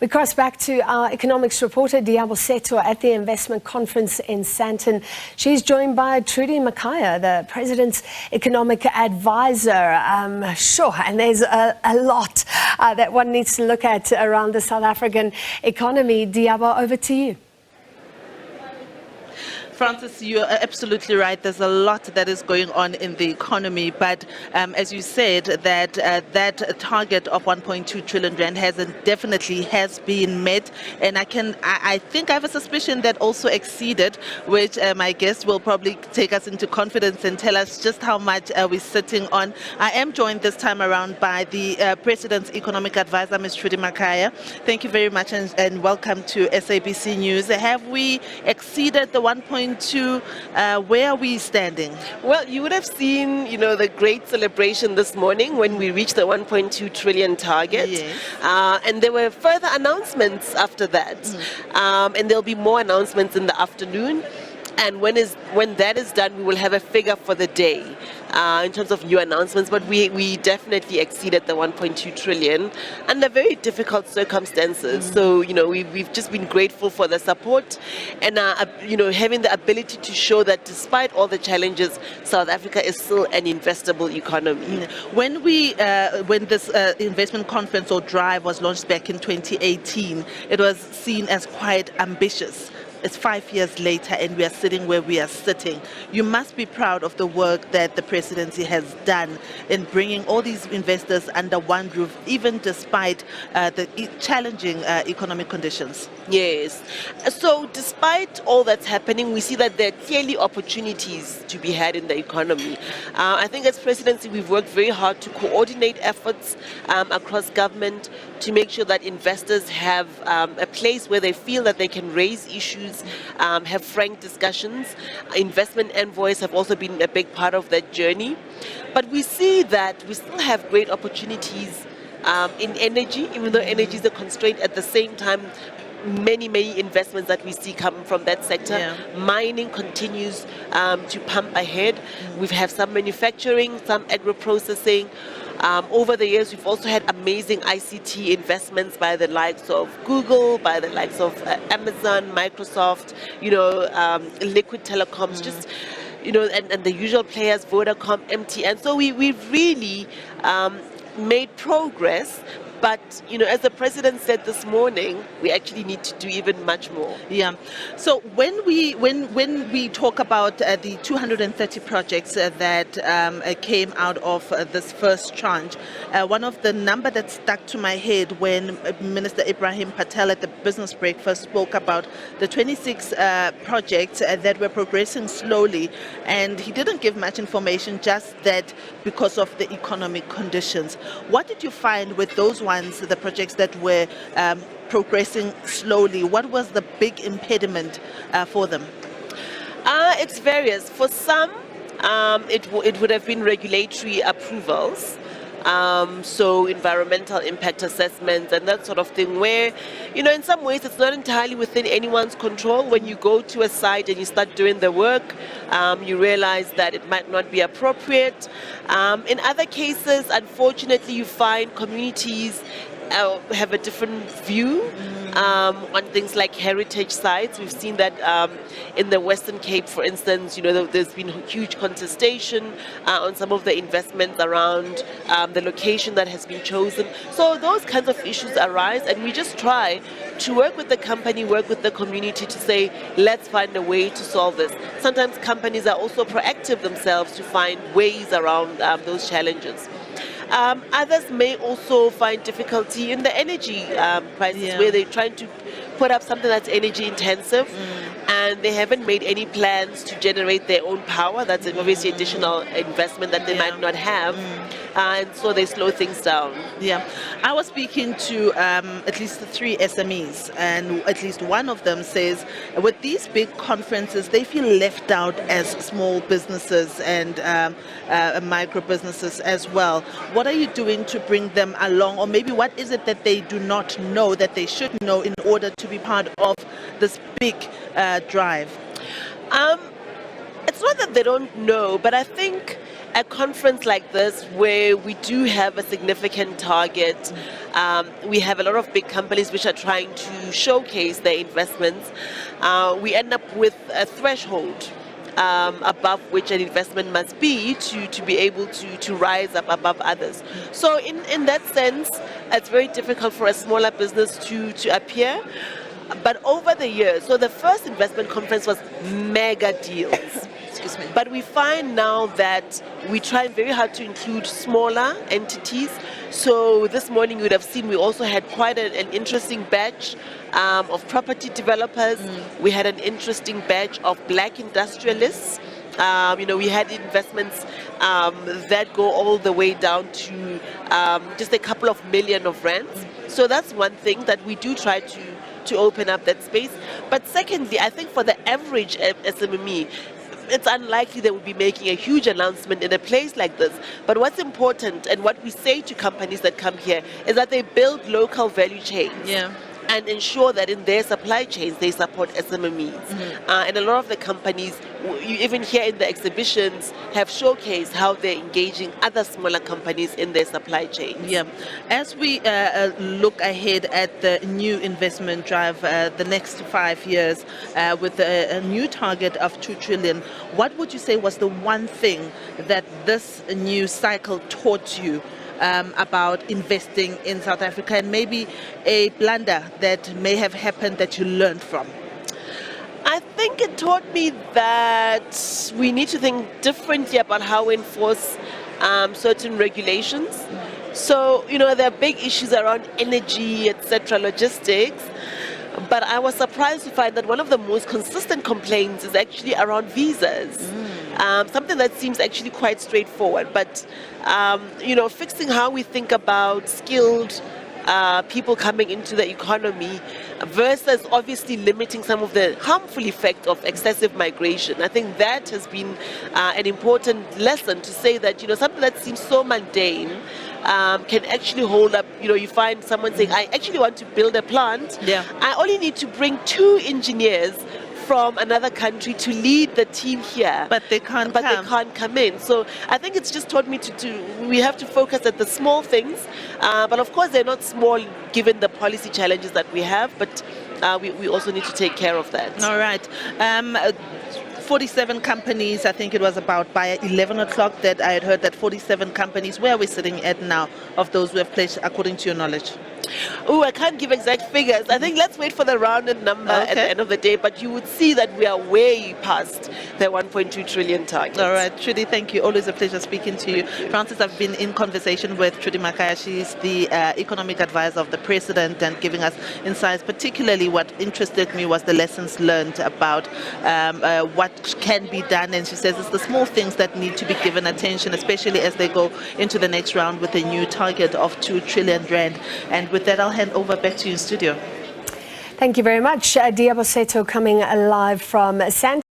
We cross back to our economics reporter, Liabo Setho, at the investment conference in Sandton. She's joined by Trudi Makhaya, the president's economic advisor. And there's a lot that one needs to look at around the South African economy. Liabo, over to you. Francis, you're absolutely right. There's a lot that is going on in the economy, but as you said, that target of 1.2 trillion rand definitely has been met, and I think I have a suspicion that also exceeded, which my guest will probably take us into confidence and tell us just how much we're sitting on. I am joined this time around by the President's Economic Advisor, Ms. Trudi Makhaya. Thank you very much and welcome to SABC News. Have we exceeded the 1.2? Where are we standing? Well, you would have seen, the great celebration this morning when we reached the 1.2 trillion target. Yes. And there were further announcements after that. And there'll be more announcements in the afternoon. And when that is done, we will have a figure for the day in terms of new announcements. But we definitely exceeded the 1.2 trillion under very difficult circumstances. So, we've just been grateful for the support and, having the ability to show that despite all the challenges, South Africa is still an investable economy. When this investment conference or drive was launched back in 2018, it was seen as quite ambitious. It's 5 years later and we are sitting where we are sitting. You must be proud of the work that the presidency has done in bringing all these investors under one roof, even despite the challenging economic conditions. Yes. So despite all that's happening, we see that there are clearly opportunities to be had in the economy. I think as presidency, we've worked very hard to coordinate efforts across government to make sure that investors have a place where they feel that they can raise issues, have frank discussions. Investment envoys have also been a big part of that journey. But we see that we still have great opportunities in energy, even though energy is a constraint. At the same time, many investments that we see come from that sector. Yeah. Mining continues to pump ahead. We have some manufacturing, some agro-processing. Over the years, we've also had amazing ICT investments by the likes of Google, by the likes of Amazon, Microsoft, Liquid Telecoms, just, and the usual players, Vodacom, MTN. So we've really made progress. But, as the president said this morning, we actually need to do even much more. Yeah. So when we talk about the 230 projects that came out of this first tranche, one of the number that stuck to my head when Minister Ibrahim Patel at the business breakfast spoke about the 26 projects that were progressing slowly, and he didn't give much information, just that because of the economic conditions. What did you find with those the projects that were progressing slowly? What was the big impediment for them? It's various. For some, it would have been regulatory approvals. So environmental impact assessments and that sort of thing, where, in some ways it's not entirely within anyone's control. When you go to a site and you start doing the work, you realize that it might not be appropriate. In other cases, unfortunately, you find communities have a different view on things like heritage sites. We've seen that in the Western Cape, for instance, there's been huge contestation on some of the investments around the location that has been chosen. So those kinds of issues arise, and we just try to work with the company, work with the community to say, let's find a way to solve this. Sometimes companies are also proactive themselves to find ways around those challenges. Others may also find difficulty in the energy crisis, where they're trying to put up something that's energy intensive and they haven't made any plans to generate their own power. That's obviously additional investment that they might not have. And so they slow things down. Yeah. I was speaking to at least 3 SMEs, and at least one of them says with these big conferences, they feel left out as small businesses and micro businesses as well. What are you doing to bring them along? Or maybe what is it that they do not know that they should know in order to be part of this big drive? It's not that they don't know, but I think a conference like this where we do have a significant target, we have a lot of big companies which are trying to showcase their investments, we end up with a threshold above which an investment must be to be able to rise up above others. So in that sense, it's very difficult for a smaller business to appear. But over the years, so the first investment conference was mega deals. Excuse me. But we find now that we try very hard to include smaller entities. So this morning you would have seen we also had quite an interesting batch of property developers. We had an interesting batch of black industrialists. We had investments that go all the way down to just a couple of million of rands. So that's one thing that we do try to open up that space. But secondly, I think for the average SMME, it's unlikely they will be making a huge announcement in a place like this. But what's important, and what we say to companies that come here, is that they build local value chains. Yeah. And ensure that in their supply chains they support SMMEs. And a lot of the companies, even here in the exhibitions, have showcased how they're engaging other smaller companies in their supply chains. Yeah. As we look ahead at the new investment drive, the next 5 years, with a new target of 2 trillion, what would you say was the one thing that this new cycle taught you about investing in South Africa, and maybe a blunder that may have happened that you learned from? I think it taught me that we need to think differently about how we enforce certain regulations. So, there are big issues around energy, etc., logistics. But I was surprised to find that one of the most consistent complaints is actually around visas. Something that seems actually quite straightforward. But, fixing how we think about skilled people coming into the economy versus obviously limiting some of the harmful effect of excessive migration. I think that has been an important lesson to say that, something that seems so mundane can actually hold up. You find someone saying, I actually want to build a plant. Yeah. I only need to bring 2 engineers from another country to lead the team here. But they can't come in. So I think it's just taught me we have to focus at the small things. But of course they're not small given the policy challenges that we have, but we also need to take care of that. All right. 47 companies, I think it was about by 11 o'clock that I had heard that 47 companies. Where are we sitting at now of those who have pledged, according to your knowledge? Oh, I can't give exact figures. I think let's wait for the rounded number at the end of the day, but you would see that we are way past the 1.2 trillion target. All right, Trudi, thank you. Always a pleasure speaking to you. Francis, I've been in conversation with Trudi Makhaya. She's the economic advisor of the president and giving us insights. Particularly what interested me was the lessons learned about what can be done. And she says it's the small things that need to be given attention, especially as they go into the next round with a new target of 2 trillion rand. And with that, I'll hand over back to you in studio. Thank you very much. Liabo Setho coming live from Sandton.